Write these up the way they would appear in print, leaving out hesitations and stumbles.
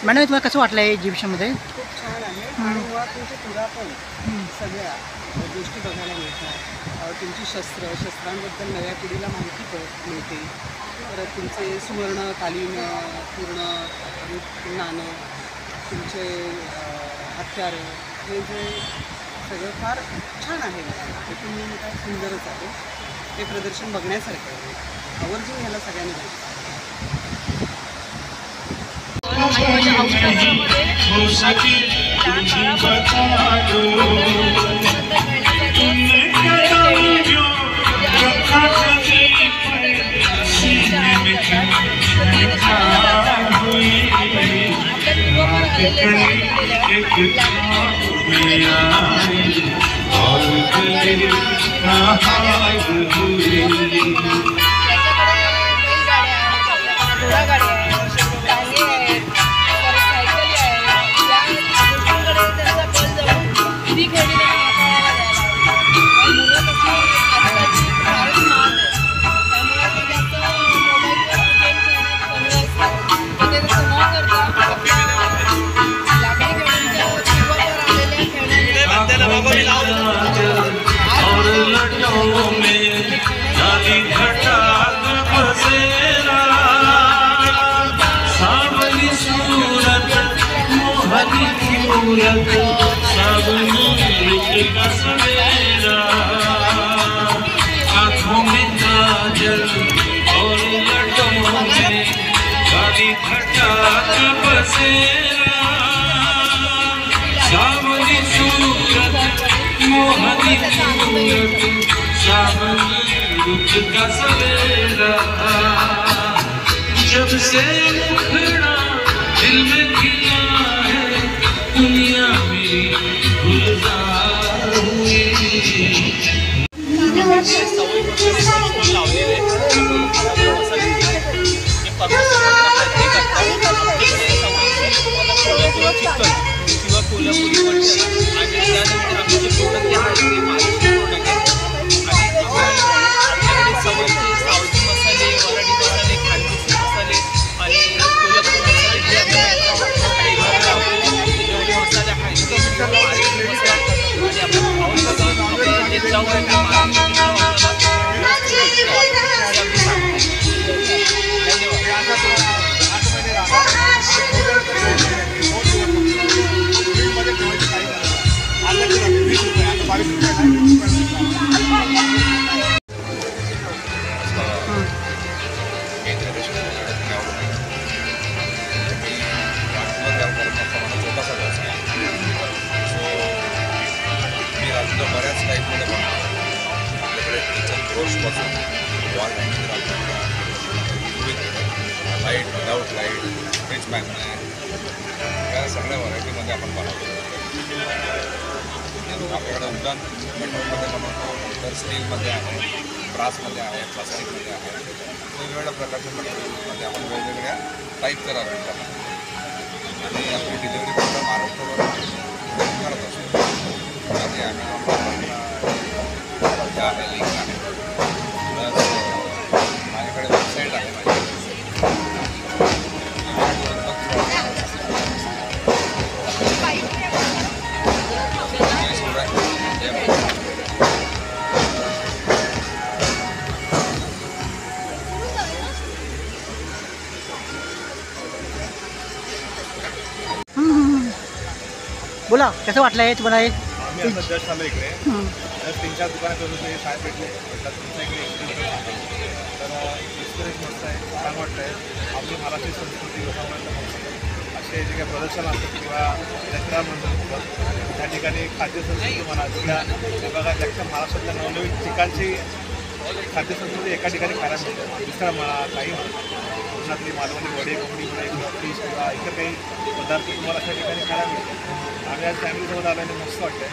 Madam तुम्हाला कसं वाटलं आहे एक्झिबिशनमध्ये? खूप छान आहे आणि मुळात तुमचे पुरातन सगळ्या गोष्टी बघायला मिळतात. तुमची शस्त्रांबद्दल नव्या पिढीला माहिती मिळते. परत तुमचे सुवर्णकालीन पूर्ण नाणं, तुमचे हत्यारं, हे जे सगळं फार छान आहे. एकूण मी काय सुंदरच आहे. हे प्रदर्शन बघण्यासारखं आहे. आवर्जून ह्याला सगळ्यांनी जायचं. आँखों में काजल और लटों में काली खटाक बसेरा, सावली सूरत मोहनी सूरत, सावली रुख का सवेरा। जब से मुखड़ा दिल में खिला है, दुनिया मेरी गुलजार हुई। बऱ्याच टाईपमध्ये बनवतो. आपल्याकडे किचन ब्रोशपासून wall hanging with light, without light, fridge magnet, या सगळ्या व्हरायटीमध्ये आपण बनवतो. आपल्याकडे उडन मेटलमध्ये बनवतो, तर स्टीलमध्ये आहे, ब्रासमध्ये आहे, प्लास्टिकमध्ये आहे. वेगवेगळ्या प्रकारच्या मटेरियलमध्ये आपण वेगवेगळ्या टाईपचं राखून बनवतो आणि आपली डिलिव्हरी पूर्ण महाराष्ट्रभर करत असतो. आणि ॲमेझॉनला आहे, लिंक आहे, प्लस माझ्याकडे वेबसाईट आहे माझी. बोला कसं वाटलं आहे तुम्हाला? आम्ही आता जस्ट आलो इकडे, 3-4 दुकानं करून ते काय भेटले तुमच्या इकडे एक्सपिरियन्स. तर एक्सपिरियन्स मस्त आहे, छान वाटतं आहे. आपली महाराष्ट्रीय संस्कृती लोकांपर्यंत पोहोचते. असे जे काही प्रदर्शन असतात किंवा जत्रा म्हणतात त्या ठिकाणी खाद्यसंस्कृती म्हणा, तिथल्या बघा त्याच्या महाराष्ट्रातल्या नवनवीन ठिकाणची खाद्यसंस्कृती एका ठिकाणी खायला मिळते. दुसरा म्हणा काही म्हणा, कोकणातली मालवणी वडे, कोकणी फिश किंवा इतर काही पदार्थ तुम्हाला अशा ठिकाणी खायला मिळते. आम्ही आज फॅमिलीसोबत आल्याने मस्त वाटतं आहे.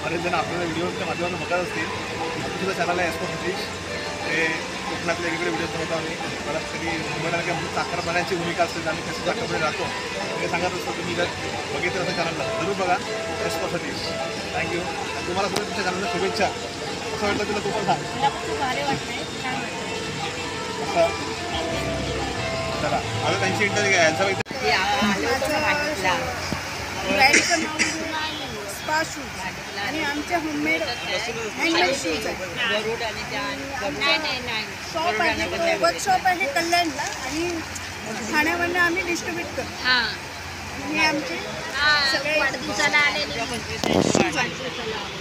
बरेच जण आपल्याला व्हिडिओच्या माध्यमातून बघत असतील. तुझं चॅनल आहे एस्को फिश, ते कोकणातले वेगवेगळे व्हिडिओज बनवतो आम्ही. परत कधी मुंबईला काही आमची चाकरमान्याची भूमिका असते, आम्ही कसं चाकरमध्ये राहतो ते सांगत असतो. तुम्ही जर बघितलं असं चॅनलला जरूर बघा, एस्को फिश. थँक्यू. तुम्हाला सुद्धा तुमच्या चॅनलला शुभेच्छा. असं वाटलं तुला तू पण सांग. असं चला आता त्यांची इंटरव्ह्यू घ्या. यांचा ब्रँडचं नाव स्पा शूज आणि आमचे होममेड हँडमेड शूज आहेत. शॉप आहे, वर्कशॉप आहे कल्याणला आणि ठाण्यामधनं आम्ही डिस्ट्रीब्यूट करतो. हे आमचे सगळे वाढदिवसाला आलेले शूज आहेत.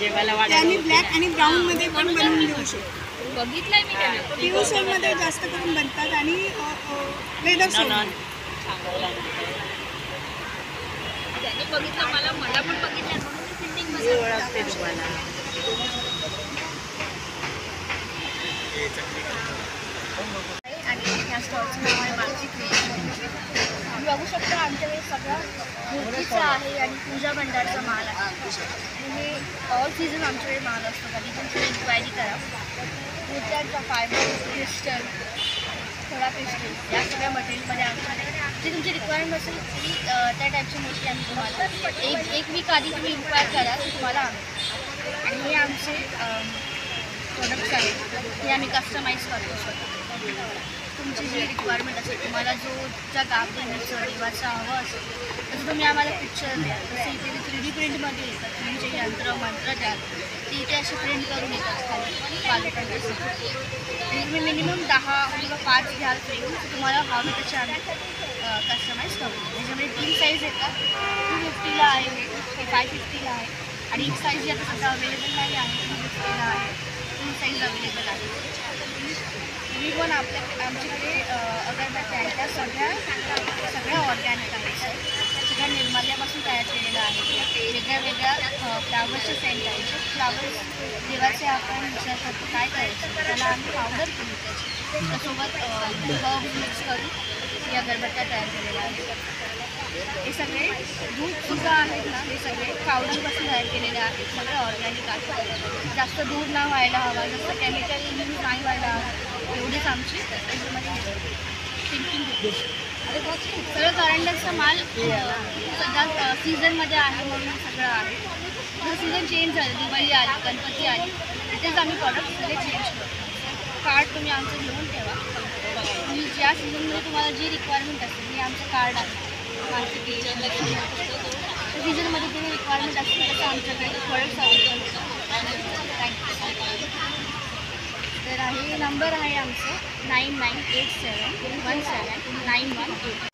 ते आम्ही ब्लॅक आणि ब्राऊनमध्ये पण बनवून देऊ शकतो. बघितलंय मी त्यांना. पिओसोलमध्ये जास्त करून बनतात आणि लेदर सोल. त्यांनी बघितलं मला पण बघितलं म्हणून मी फिल्डिंग मध्ये ओळखते तुम्हाला. आणि ह्या स्टॉलचं नाव आहे मागची क्रिएशन. तुम्ही बघू शकता आमच्याकडे सगळं मूर्तीचं आहे आणि पूजा भंडारचा माल आहे. हे ऑल सीझन आमच्याकडे माल असतो. कधी पण तुम्ही इन्क्वायरी करा. मूर्त्यांचा फायबर, क्रिस्टल, थोडा क्रिस्टल या सगळ्या मटेरियलमध्ये आमच्याकडे जे तुमची रिक्वायरमेंट असेल ती त्या टाईपची मूर्ती आम्ही तुम्हाला एक वीक आधी तुम्ही इन्क्वायर करा की तुम्हाला आम्ही. आणि हे आमचे प्रोडक्ट्स आहेत हे आम्ही कस्टमाइज करतो स्वतः. तुमची जी रिक्वायरमेंट असेल तुम्हाला ज्या गाव देण्याचं देवाचं हवं असेल तसं तुम्ही आम्हाला पिक्चर द्या. तसं इथे 3D प्रिंटमध्ये येतात. तुम्ही जे यंत्र मंत्र द्याल ते इथे असे प्रिंट करून येतात खाली पालकांच्यासाठी. तुम्ही मिनिमम 10 किंवा 5 घ्याल प्रिंट तुम्हाला हवं त्याचे आम्ही कस्टमाइज करू. त्याच्यामध्ये 3 साईज येतात. 250ला आहे, 550ला आहे आणि एक साईज जी आता सध्या अवेलेबल नाही आहे 250ला आहे. 3 साईज अवेलेबल आहे. तुम्ही पण आमच्याकडे अगरबत्त्या आहेत त्या सगळ्या ऑर्गॅनिक आहेत. सगळ्या निर्माल्यापासून तयार केलेलं आहे. वेगळ्या वेगळ्या फ्लावर्सचे सेंट आहेत. फ्लावर्स देवाचे आपण विचार करतो काय करायचं त्याला आम्ही पावडर केली त्याच्यासोबत मिक्स करून ही अगरबत्त्या तयार केलेल्या आहेत. हे सगळे दूधसुद्धा आहेत ना हे सगळे पावडरपासून तयार केलेले आहेत. सगळे ऑर्गॅनिक आहेत. जास्त दूध नाही व्हायला हवा, जास्त केमिकल यूज नाही व्हायला हवं एवढीच आमची त्याच्यामध्ये थिंकिंग होती. सगळं करंडकचा माल सध्या सीझनमध्ये आहे म्हणून सगळं आहे. जर सीझन चेंज झालं, दिवाळी आली, गणपती आली तिथेच आम्ही प्रॉडक्ट सगळे चेंज करतो. कार्ड तुम्ही आमचं घेऊन ठेवा. तुम्ही ज्या सीझनमध्ये तुम्हाला जी रिक्वायरमेंट असेल हे आमचं कार्ड आहे. मार्केट किचन त्या सीझनमध्ये तुम्ही रिक्वायरमेंट असेल तसं आमच्याकडे प्रोडक्ट्स अवेलेबल थँक्यू. तर हे नंबर आहे आमचं 9987179188.